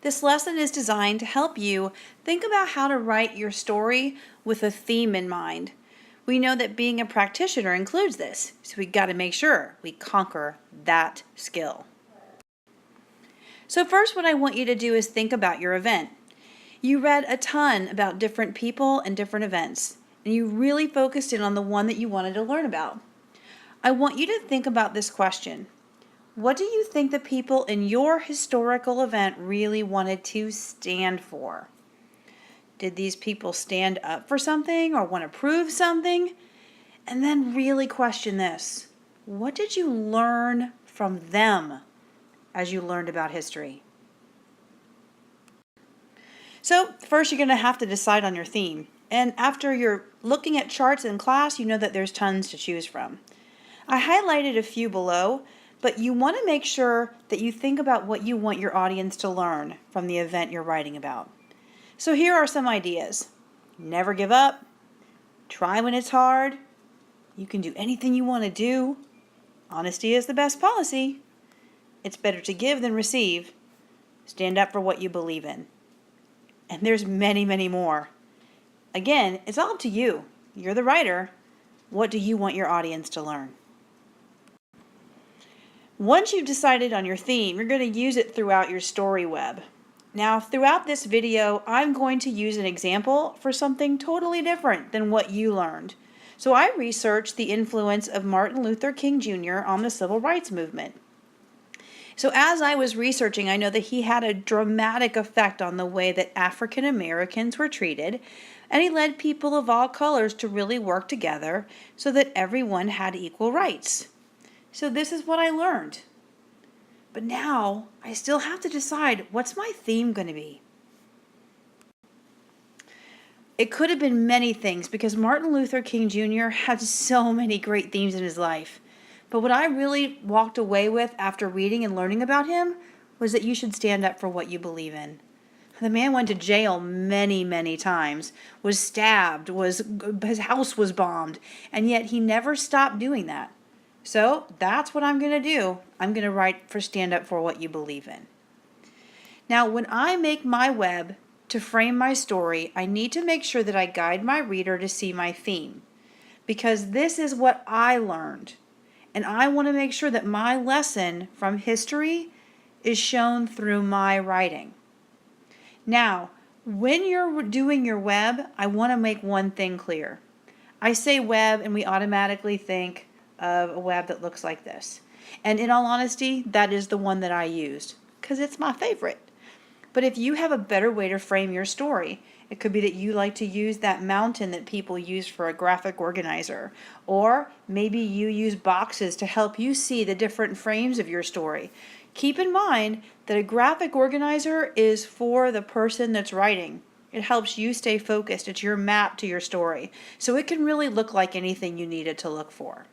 This lesson is designed to help you think about how to write your story with a theme in mind. We know that being a practitioner includes this, so we got to make sure we conquer that skill. So first, what I want you to do is think about your event. You read a ton about different people and different events, and you really focused in on the one that you wanted to learn about. I want you to think about this question. What do you think the people in your historical event really wanted to stand for? Did these people stand up for something or want to prove something? And then really question this. What did you learn from them as you learned about history? So first you're going to have to decide on your theme. And after you're looking at charts in class, you know that there's tons to choose from. I highlighted a few below, but you want to make sure that you think about what you want your audience to learn from the event you're writing about. So here are some ideas. Never give up. Try when it's hard. You can do anything you want to do. Honesty is the best policy. It's better to give than receive. Stand up for what you believe in. And there's many, many more. Again, it's all up to you. You're the writer. What do you want your audience to learn? Once you've decided on your theme, you're going to use it throughout your story web. Now, throughout this video, I'm going to use an example for something totally different than what you learned. So I researched the influence of Martin Luther King Jr. on the civil rights movement. So as I was researching, I know that he had a dramatic effect on the way that African Americans were treated, and he led people of all colors to really work together so that everyone had equal rights. So this is what I learned. But now I still have to decide, what's my theme going to be? It could have been many things because Martin Luther King Jr. had so many great themes in his life. But what I really walked away with after reading and learning about him was that you should stand up for what you believe in. The man went to jail many, many times, was stabbed, his house was bombed, and yet he never stopped doing that. So that's what I'm going to do. I'm going to write for stand up for what you believe in. Now, when I make my web to frame my story, I need to make sure that I guide my reader to see my theme, because this is what I learned. And I want to make sure that my lesson from history is shown through my writing. Now, when you're doing your web, I want to make one thing clear. I say web and we automatically think of a web that looks like this. And in all honesty, that is the one that I used because it's my favorite. But if you have a better way to frame your story, it could be that you like to use that mountain that people use for a graphic organizer, or maybe you use boxes to help you see the different frames of your story. Keep in mind that a graphic organizer is for the person that's writing. It helps you stay focused. It's your map to your story. So it can really look like anything you need it to look for.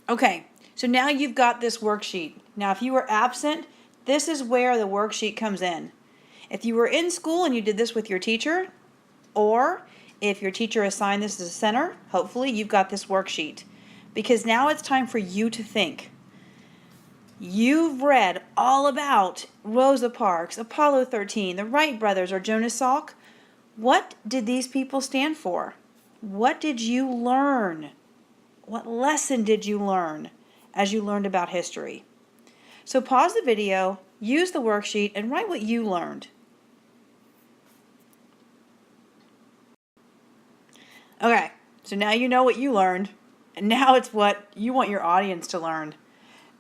Okay, so now you've got this worksheet. Now if you were absent, this is where the worksheet comes in. If you were in school and you did this with your teacher, or if your teacher assigned this as a center, hopefully you've got this worksheet. Because now it's time for you to think. You've read all about Rosa Parks, Apollo 13, the Wright brothers, or Jonas Salk. What did these people stand for? What did you learn? What lesson did you learn as you learned about history? So pause the video, use the worksheet, and write what you learned. Okay, so now you know what you learned, and now it's what you want your audience to learn.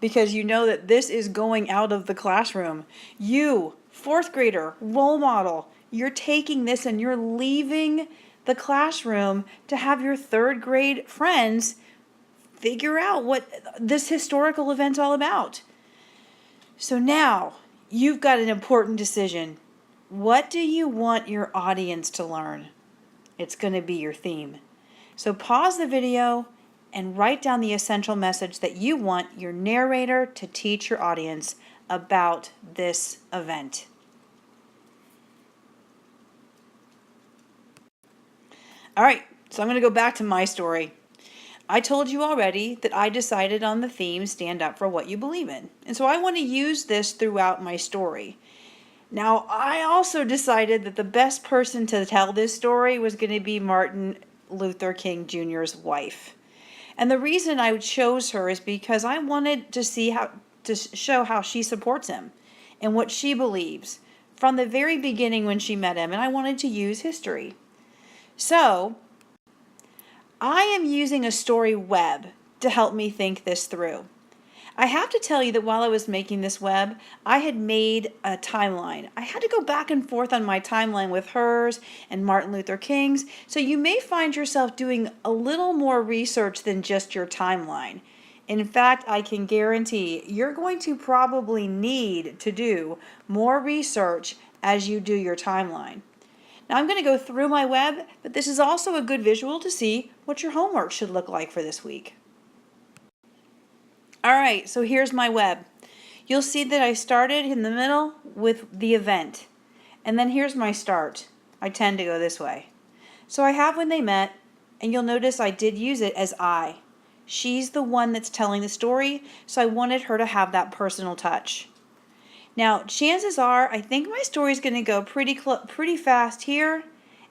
Because you know that this is going out of the classroom. You, fourth grader, role model, you're taking this and you're leaving the classroom to have your third grade friends figure out what this historical event's all about. So now you've got an important decision. What do you want your audience to learn? It's going to be your theme. So pause the video and write down the essential message that you want your narrator to teach your audience about this event. All right, so I'm going to go back to my story. I told you already that I decided on the theme, stand up for what you believe in. And so I want to use this throughout my story. Now, I also decided that the best person to tell this story was going to be Martin Luther King Jr.'s wife. And the reason I chose her is because I wanted to show how she supports him and what she believes from the very beginning when she met him, and I wanted to use history. So, I am using a story web to help me think this through. I have to tell you that while I was making this web, I had made a timeline. I had to go back and forth on my timeline with hers and Martin Luther King's, so you may find yourself doing a little more research than just your timeline. In fact, I can guarantee you're going to probably need to do more research as you do your timeline. Now I'm going to go through my web, but this is also a good visual to see what your homework should look like for this week. All right, so here's my web. You'll see that I started in the middle with the event. And then here's my start. I tend to go this way. So I have when they met, and you'll notice I did use it as I. She's the one that's telling the story, so I wanted her to have that personal touch. Now, chances are, I think my story is going to go pretty fast here,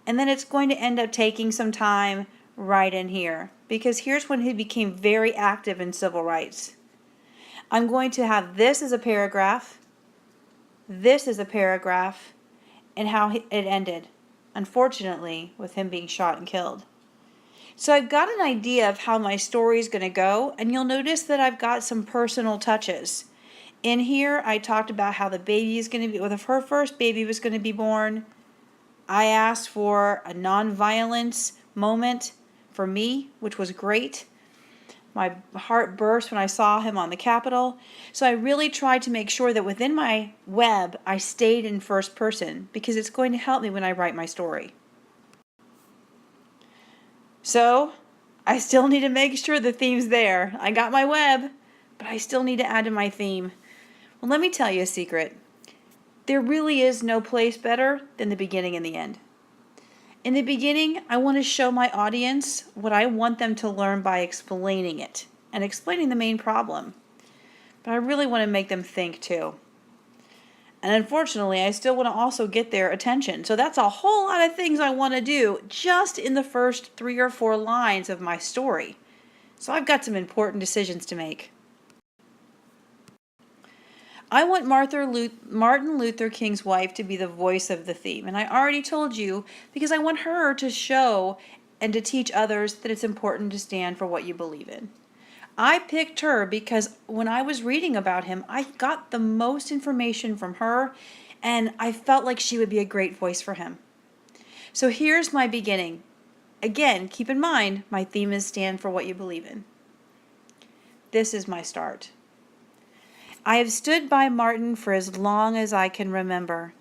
and then it's going to end up taking some time right in here, because here's when he became very active in civil rights. I'm going to have this as a paragraph, this as a paragraph, and how it ended, unfortunately, with him being shot and killed. So I've got an idea of how my story is going to go, and you'll notice that I've got some personal touches. In here, I talked about how the baby is going to be, well, her first baby was going to be born. I asked for a non-violence moment for me, which was great. My heart burst when I saw him on the Capitol. So I really tried to make sure that within my web, I stayed in first person because it's going to help me when I write my story. So I still need to make sure the theme's there. I got my web, but I still need to add to my theme. Well, let me tell you a secret. There really is no place better than the beginning and the end. In the beginning, I want to show my audience what I want them to learn by explaining it and explaining the main problem. But I really want to make them think too. And unfortunately, I still want to also get their attention. So that's a whole lot of things I want to do just in the first 3 or 4 lines of my story. So I've got some important decisions to make. I want Martin Luther King's wife to be the voice of the theme. And I already told you because I want her to show and to teach others that it's important to stand for what you believe in. I picked her because when I was reading about him, I got the most information from her, and I felt like she would be a great voice for him. So here's my beginning. Again, keep in mind, my theme is stand for what you believe in. This is my start. I have stood by Martin for as long as I can remember.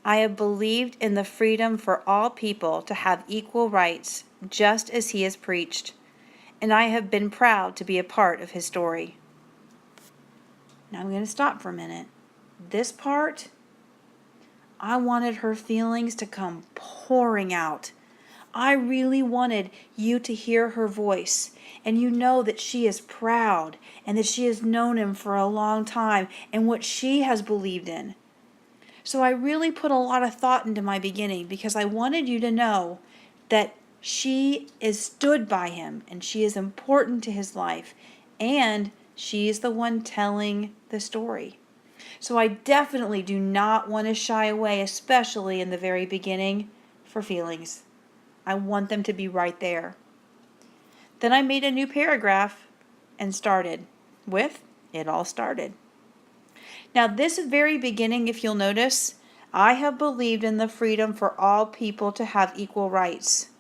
I have believed in the freedom for all people to have equal rights, just as he has preached, and I have been proud to be a part of his story. Now I'm going to stop for a minute. This part, I wanted her feelings to come pouring out. I really wanted you to hear her voice, and you know that she is proud and that she has known him for a long time and what she has believed in. So I really put a lot of thought into my beginning because I wanted you to know that she is stood by him and she is important to his life, and she is the one telling the story. So I definitely do not want to shy away, especially in the very beginning, for feelings. I want them to be right there. Then I made a new paragraph and started with, "It all started." Now this very beginning, if you'll notice, I have believed in the freedom for all people to have equal rights,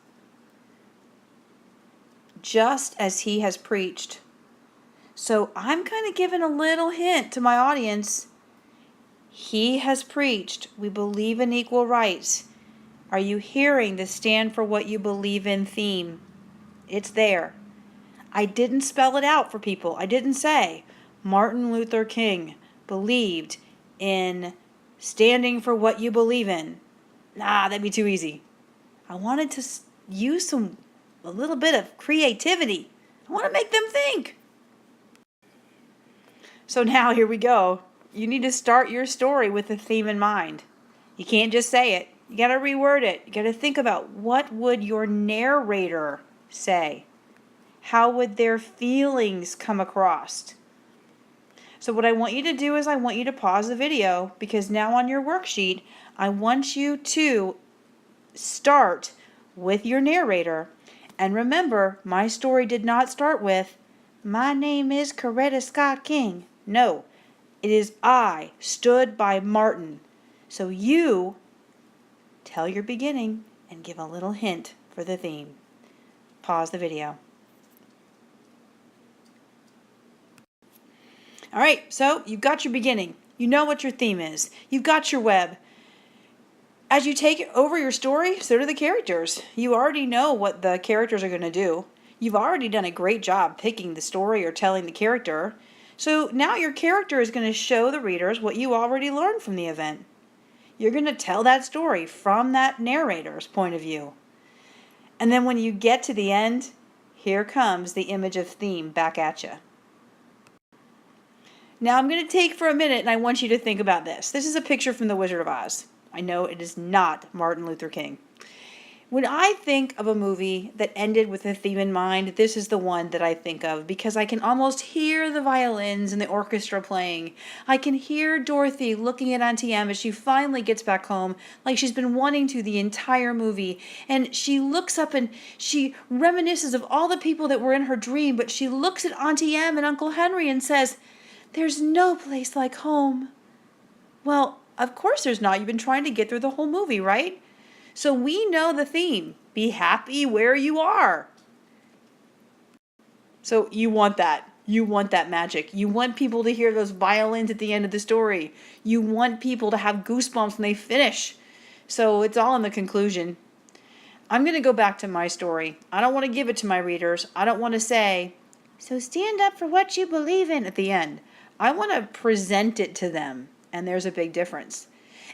just as he has preached. So I'm kind of giving a little hint to my audience. He has preached. We believe in equal rights. Are you hearing the stand for what you believe in theme? It's there. I didn't spell it out for people. I didn't say Martin Luther King believed in standing for what you believe in. Nah, that'd be too easy. I wanted to use a little bit of creativity. I want to make them think. So now here we go. You need to start your story with the theme in mind. You can't just say it. You got to reword it. You got to think about what would your narrator say? How would their feelings come across? So what I want you to do is I want you to pause the video, because now on your worksheet, I want you to start with your narrator. And remember, my story did not start with, "My name is Coretta Scott King." No, it is "I stood by Martin." So you tell your beginning and give a little hint for the theme. Pause the video. All right, so you've got your beginning. You know what your theme is. You've got your web. As you take over your story, so do the characters. You already know what the characters are going to do. You've already done a great job picking the story or telling the character. So now your character is going to show the readers what you already learned from the event. You're going to tell that story from that narrator's point of view. And then when you get to the end, here comes the image of theme back at you. Now I'm going to take for a minute and I want you to think about this. This is a picture from The Wizard of Oz. I know it is not Martin Luther King. When I think of a movie that ended with a theme in mind, this is the one that I think of, because I can almost hear the violins and the orchestra playing. I can hear Dorothy looking at Auntie Em as she finally gets back home, like she's been wanting to the entire movie. And she looks up and she reminisces of all the people that were in her dream, but she looks at Auntie Em and Uncle Henry and says, "There's no place like home." Well, of course there's not. You've been trying to get through the whole movie, right? So we know the theme. Be happy where you are. So you want that. You want that magic. You want people to hear those violins at the end of the story. You want people to have goosebumps when they finish. So it's all in the conclusion. I'm going to go back to my story. I don't want to give it to my readers. I don't want to say, "So stand up for what you believe in" at the end. I want to present it to them. And there's a big difference.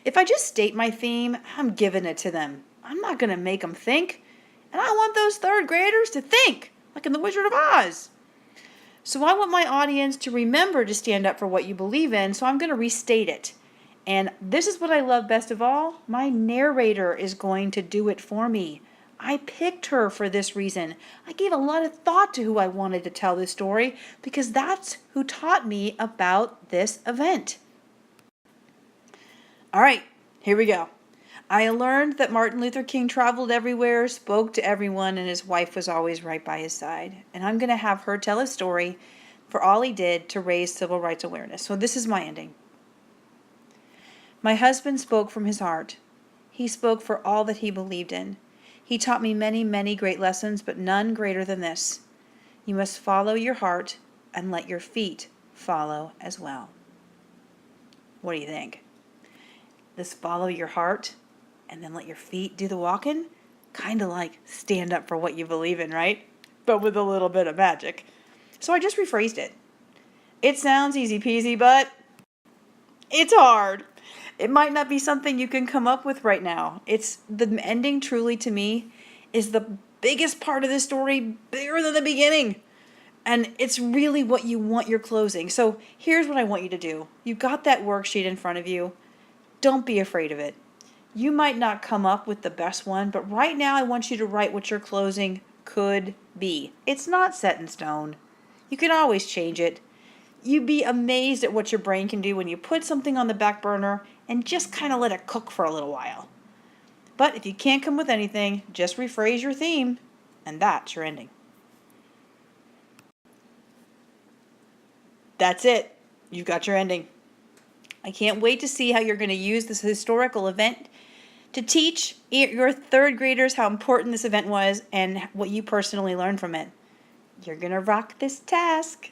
If I just state my theme, I'm giving it to them. I'm not going to make them think. And I want those third graders to think, like in The Wizard of Oz. So I want my audience to remember to stand up for what you believe in, so I'm going to restate it. And this is what I love best of all. My narrator is going to do it for me. I picked her for this reason. I gave a lot of thought to who I wanted to tell this story, because that's who taught me about this event. All right, here we go. I learned that Martin Luther King traveled everywhere, spoke to everyone, and his wife was always right by his side. And I'm going to have her tell his story for all he did to raise civil rights awareness. So this is my ending. My husband spoke from his heart. He spoke for all that he believed in. He taught me many, many great lessons, but none greater than this. You must follow your heart and let your feet follow as well. What do you think? This follow your heart and then let your feet do the walking? Kind of like stand up for what you believe in, right? But with a little bit of magic. So I just rephrased it. It sounds easy peasy, but it's hard. It might not be something you can come up with right now. It's the ending, truly, to me, is the biggest part of the story, bigger than the beginning. And it's really what you want your closing. So here's what I want you to do. You've got that worksheet in front of you. Don't be afraid of it. You might not come up with the best one, but right now I want you to write what your closing could be. It's not set in stone. You can always change it. You'd be amazed at what your brain can do when you put something on the back burner and just kind of let it cook for a little while. But if you can't come with anything, just rephrase your theme, and that's your ending. That's it. You've got your ending. I can't wait to see how you're going to use this historical event to teach your third graders how important this event was and what you personally learned from it. You're going to rock this task.